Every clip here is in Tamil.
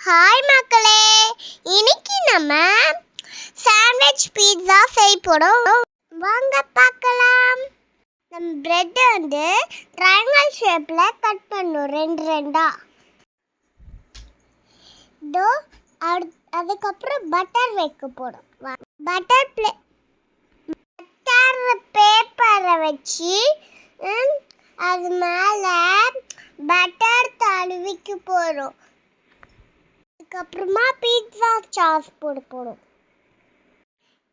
ஹாய் மக்களே, இன்னைக்கு நம்ம சாண்ட்விச் பீட்சா செய்ய போறோம். வாங்க பார்க்கலாம். நம்ம பிரெட் ட்ரையாங்கிள் ஷேப்ல கட் பண்ணணும், ரெண்டு ரெண்டா. அதுக்கப்புறம் பட்டர் வைக்க போறோம். பட்டர் பேப்பரை வச்சு அது மேல பட்டர் தடவிக்க போறோம். அதுக்கப்புறமா பீட்சா சாஸ் போடும்.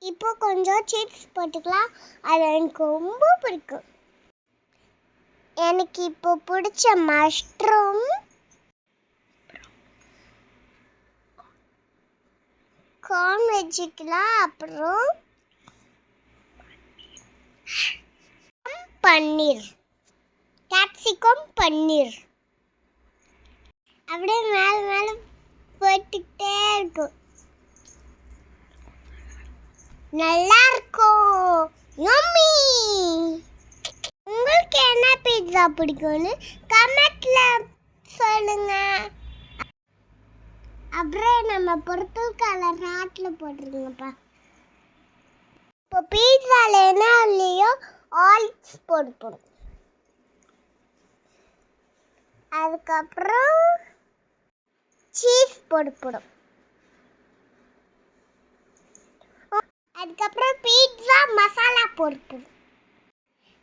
இப்போ கொஞ்சம் சிப்ஸ் போட்டுக்கலாம். அது எனக்கு ரொம்ப பிடிக்கும். எனக்கு இப்போ பிடிச்ச மஷ்ரூம், கார்ன் வச்சுக்கலாம். அப்புறம் பன்னீர், கேப்சிகம் பன்னீர் அப்படியே மேல மேல போட்டுக்கிட்டே இருக்கும். நல்லா இருக்கும். யம்மி. உங்களுக்கு என்ன பீட்சா பிடிக்கும்னு கமெண்ட்ல சொல்லுங்க. அப்புறம் நம்ம பர்பிள் கலர் ஹார்ட்ல போட்டுருங்கப்பா. இப்போ பீட்சால என்ன இல்லையோ ஆலிவ்ஸ் போடும். அதுக்கப்புறம் சீஸ் போடும். அதுக்கப்புறம் பீட்சா மசாலா போடும்.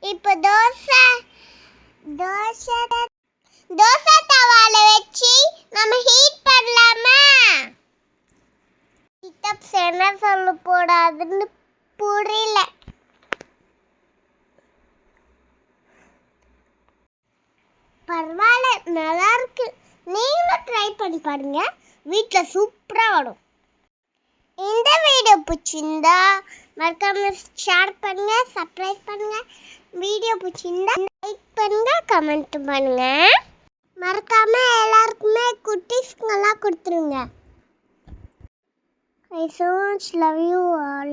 இப்போ தோசை தவால வச்சு நம்ம ஹீட் பண்ணலாமா? சித்தப்ஸ் என்ன சொல்ல போடாதுன்னு புரியல. பரவாயில்ல, நல்லா இருக்கு. நீங்களும் ட்ரை பண்ணி பாருங்க, வீட்டில் சூப்பராக வரும். இந்த வீடியோ பிடிச்சிருந்தா மறக்காம ஷேர் பண்ணுங்க, சப்ஸ்கிரைப் பண்ணுங்க. வீடியோ பிடிச்சிருந்தா லைக் பண்ணுங்க, கமெண்ட் பண்ணுங்க. மறக்காம எல்லாருக்குமே குட்டீஸ்க்கெல்லாம் கொடுத்துருங்க. I so much love you all.